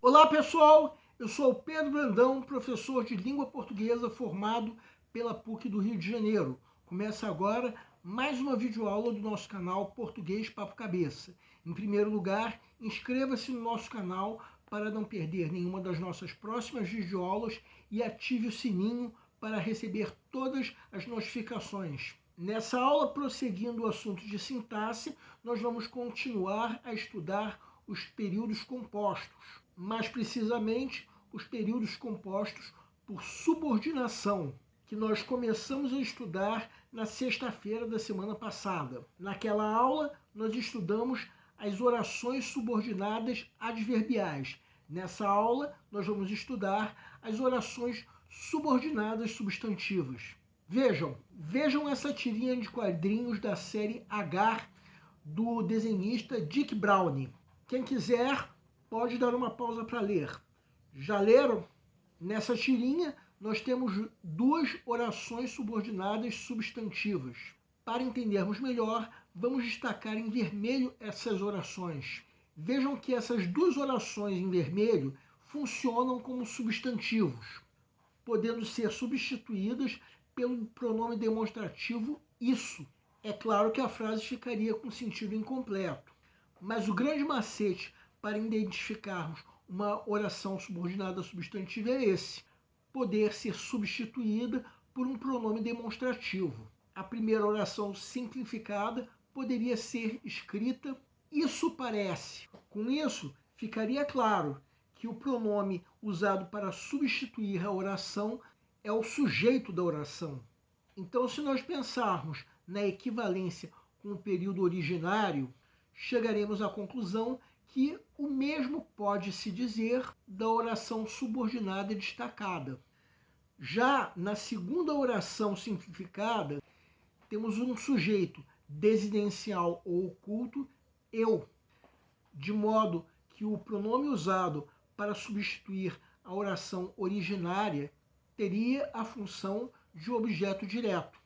Olá pessoal, eu sou o Pedro Brandão, professor de língua portuguesa formado pela PUC do Rio de Janeiro. Começa agora mais uma videoaula do nosso canal Português Papo Cabeça. Em primeiro lugar, inscreva-se no nosso canal para não perder nenhuma das nossas próximas videoaulas e ative o sininho para receber todas as notificações. Nessa aula, prosseguindo o assunto de sintaxe, nós vamos continuar a estudar os períodos compostos, mais precisamente os períodos compostos por subordinação, que nós começamos a estudar na sexta-feira da semana passada. Naquela aula, nós estudamos as orações subordinadas adverbiais. Nessa aula, nós vamos estudar as orações subordinadas substantivas. Vejam essa tirinha de quadrinhos da série H do desenhista Dick Browning. Quem quiser pode dar uma pausa para ler. Já leram? Nessa tirinha nós temos duas orações subordinadas substantivas. Para entendermos melhor, vamos destacar em vermelho essas orações. Vejam que essas duas orações em vermelho funcionam como substantivos, podendo ser substituídas pelo pronome demonstrativo isso. É claro que a frase ficaria com sentido incompleto, mas o grande macete para identificarmos uma oração subordinada substantiva é esse: poder ser substituída por um pronome demonstrativo. A primeira oração simplificada poderia ser escrita isso parece. Com isso, ficaria claro que o pronome usado para substituir a oração é o sujeito da oração. Então, se nós pensarmos na equivalência com o período originário, chegaremos à conclusão que o mesmo pode-se dizer da oração subordinada destacada. Já na segunda oração simplificada, temos um sujeito desidencial ou oculto, eu, de modo que o pronome usado para substituir a oração originária teria a função de objeto direto.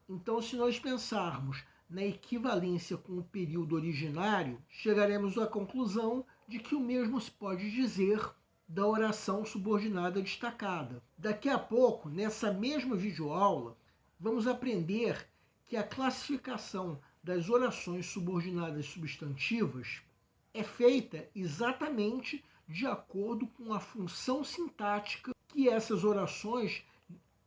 Então, se nós pensarmos na equivalência com o período originário, chegaremos à conclusão de que o mesmo se pode dizer da oração subordinada destacada. Daqui a pouco, nessa mesma videoaula, vamos aprender que a classificação das orações subordinadas substantivas é feita exatamente de acordo com a função sintática que essas orações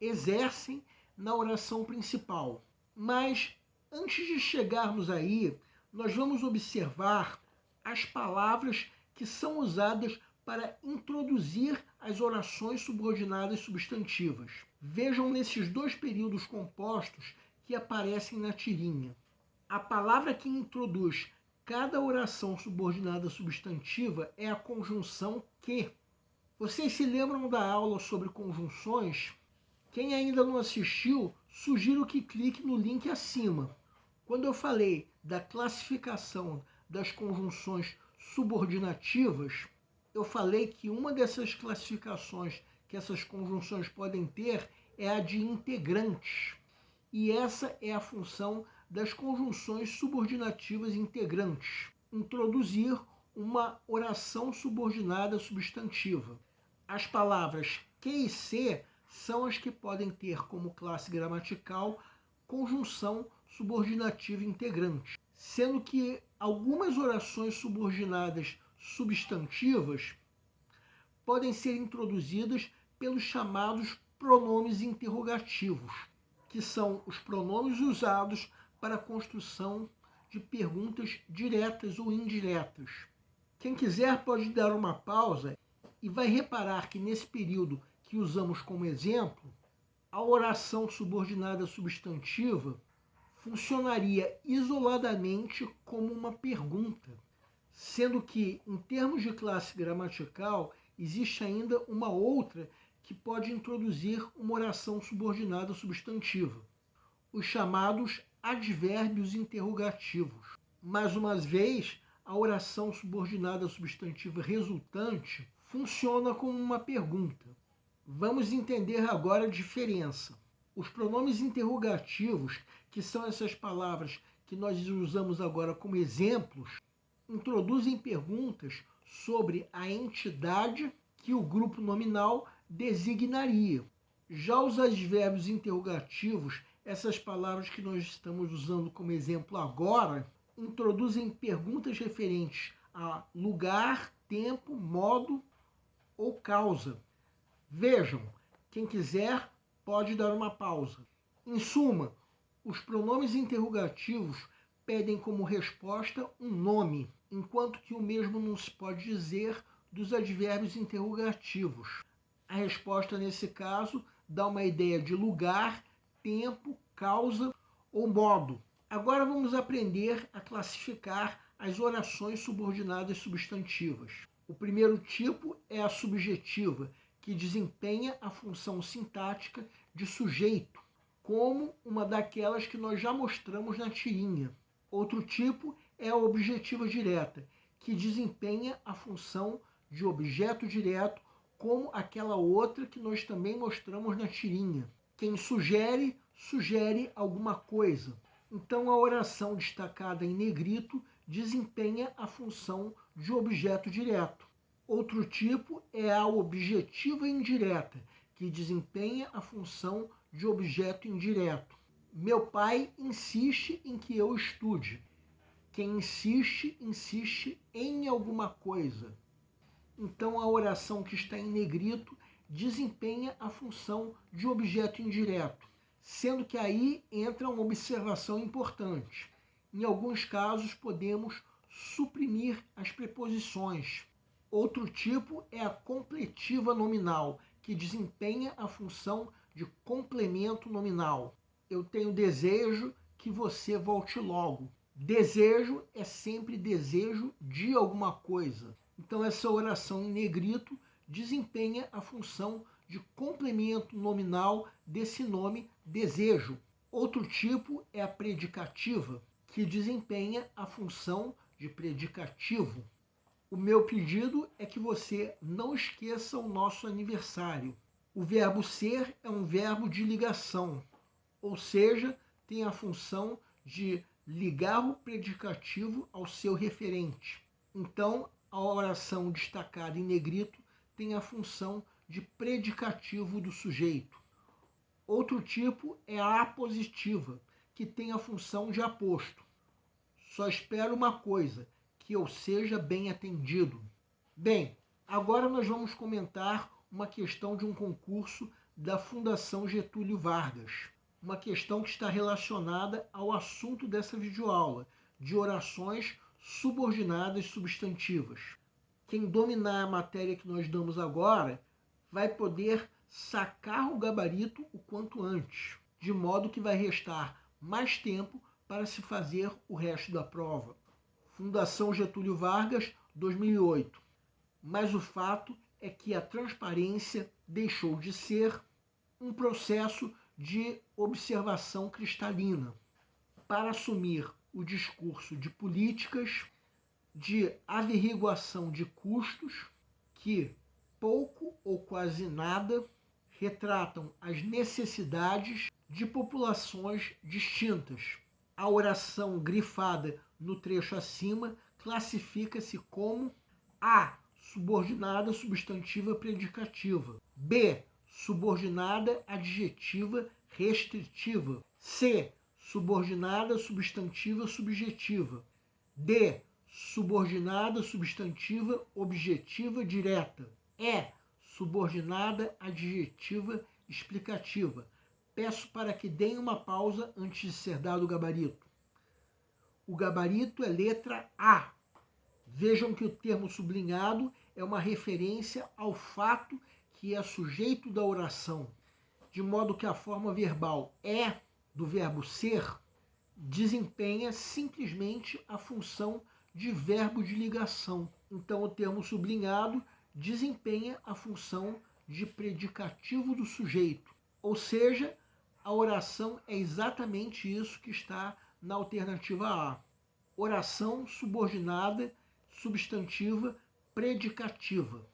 exercem na oração principal. Mas antes de chegarmos aí, nós vamos observar as palavras que são usadas para introduzir as orações subordinadas substantivas. Vejam nesses dois períodos compostos que aparecem na tirinha. A palavra que introduz cada oração subordinada substantiva é a conjunção que. Vocês se lembram da aula sobre conjunções? Quem ainda não assistiu, sugiro que clique no link acima. Quando eu falei da classificação das conjunções subordinativas, eu falei que uma dessas classificações que essas conjunções podem ter é a de integrantes. E essa é a função das conjunções subordinativas integrantes: introduzir uma oração subordinada substantiva. As palavras que e se são as que podem ter como classe gramatical conjunção subordinativa integrante, sendo que algumas orações subordinadas substantivas podem ser introduzidas pelos chamados pronomes interrogativos, que são os pronomes usados para a construção de perguntas diretas ou indiretas. Quem quiser pode dar uma pausa e vai reparar que nesse período que usamos como exemplo, a oração subordinada substantiva funcionaria isoladamente como uma pergunta, sendo que, em termos de classe gramatical, existe ainda uma outra que pode introduzir uma oração subordinada substantiva, os chamados advérbios interrogativos. Mais uma vez, a oração subordinada substantiva resultante funciona como uma pergunta. Vamos entender agora a diferença. Os pronomes interrogativos, que são essas palavras que nós usamos agora como exemplos, introduzem perguntas sobre a entidade que o grupo nominal designaria. Já os advérbios interrogativos, essas palavras que nós estamos usando como exemplo agora, introduzem perguntas referentes a lugar, tempo, modo ou causa. Vejam, quem quiser pode dar uma pausa. Em suma, os pronomes interrogativos pedem como resposta um nome, enquanto que o mesmo não se pode dizer dos advérbios interrogativos. A resposta, nesse caso, dá uma ideia de lugar, tempo, causa ou modo. Agora vamos aprender a classificar as orações subordinadas substantivas. O primeiro tipo é a subjetiva, que desempenha a função sintática de sujeito, como uma daquelas que nós já mostramos na tirinha. Outro tipo é a objetiva direta, que desempenha a função de objeto direto, como aquela outra que nós também mostramos na tirinha. Quem sugere, sugere alguma coisa. Então, a oração destacada em negrito desempenha a função de objeto direto. Outro tipo é a objetiva indireta, que desempenha a função de objeto indireto. Meu pai insiste em que eu estude. Quem insiste, insiste em alguma coisa. Então, a oração que está em negrito desempenha a função de objeto indireto, sendo que aí entra uma observação importante. Em alguns casos, podemos suprimir as preposições. Outro tipo é a completiva nominal, que desempenha a função de complemento nominal. Eu tenho desejo que você volte logo. Desejo é sempre desejo de alguma coisa. Então, essa oração em negrito desempenha a função de complemento nominal desse nome desejo. Outro tipo é a predicativa, que desempenha a função de predicativo. O meu pedido é que você não esqueça o nosso aniversário. O verbo ser é um verbo de ligação, ou seja, tem a função de ligar o predicativo ao seu referente. Então, a oração destacada em negrito tem a função de predicativo do sujeito. Outro tipo é a apositiva, que tem a função de aposto. Só espero uma coisa, que eu seja bem atendido. Bem, agora nós vamos comentar uma questão de um concurso da Fundação Getúlio Vargas. Uma questão que está relacionada ao assunto dessa videoaula, de orações subordinadas substantivas. Quem dominar a matéria que nós damos agora vai poder sacar o gabarito o quanto antes, de modo que vai restar mais tempo para se fazer o resto da prova. Fundação Getúlio Vargas, 2008. Mas o fato é que a transparência deixou de ser um processo de observação cristalina para assumir o discurso de políticas de averiguação de custos que pouco ou quase nada retratam as necessidades de populações distintas. A oração grifada no trecho acima classifica-se como A. Subordinada substantiva predicativa. B. Subordinada adjetiva restritiva. C. Subordinada substantiva subjetiva. D. Subordinada substantiva objetiva direta. E. Subordinada adjetiva explicativa. Peço para que deem uma pausa antes de ser dado o gabarito. O gabarito é letra A. Vejam que o termo sublinhado é uma referência ao fato que é sujeito da oração, de modo que a forma verbal é do verbo ser desempenha simplesmente a função de verbo de ligação. Então, o termo sublinhado desempenha a função de predicativo do sujeito. Ou seja, a oração é exatamente isso que está na alternativa A. Oração subordinada substantiva predicativa.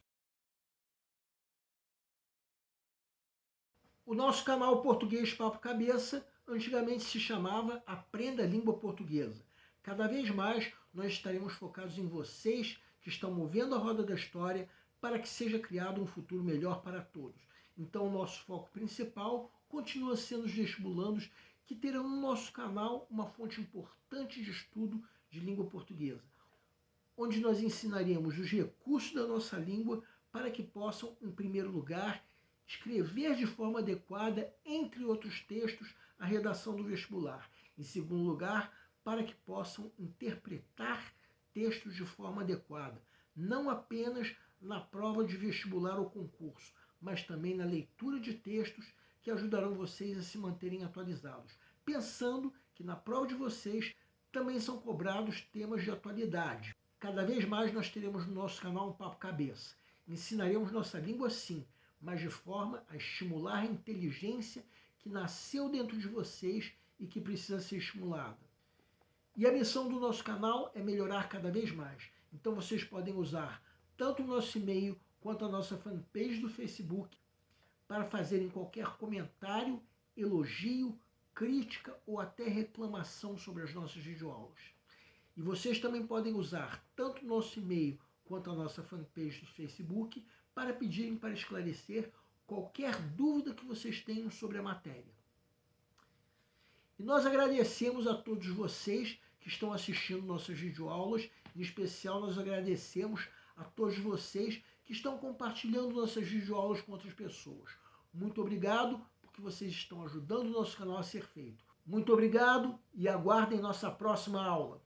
O nosso canal Português Papo Cabeça antigamente se chamava Aprenda a Língua Portuguesa. Cada vez mais nós estaremos focados em vocês que estão movendo a roda da história para que seja criado um futuro melhor para todos. Então, o nosso foco principal continua sendo os vestibulandos, que terão no nosso canal uma fonte importante de estudo de língua portuguesa, onde nós ensinaremos os recursos da nossa língua para que possam, em primeiro lugar, escrever de forma adequada, entre outros textos, a redação do vestibular. Em segundo lugar, para que possam interpretar textos de forma adequada, não apenas na prova de vestibular ou concurso, mas também na leitura de textos que ajudarão vocês a se manterem atualizados, pensando que na prova de vocês também são cobrados temas de atualidade. Cada vez mais nós teremos no nosso canal um Papo Cabeça. Ensinaremos nossa língua sim, mas de forma a estimular a inteligência que nasceu dentro de vocês e que precisa ser estimulada. E a missão do nosso canal é melhorar cada vez mais. Então vocês podem usar tanto o nosso e-mail quanto a nossa fanpage do Facebook para fazerem qualquer comentário, elogio, crítica ou até reclamação sobre as nossas videoaulas. E vocês também podem usar tanto o nosso e-mail quanto a nossa fanpage do Facebook para pedirem para esclarecer qualquer dúvida que vocês tenham sobre a matéria. E nós agradecemos a todos vocês que estão assistindo nossas videoaulas, em especial nós agradecemos a todos vocês que estão compartilhando nossas videoaulas com outras pessoas. Muito obrigado, porque vocês estão ajudando o nosso canal a ser feito. Muito obrigado e aguardem nossa próxima aula.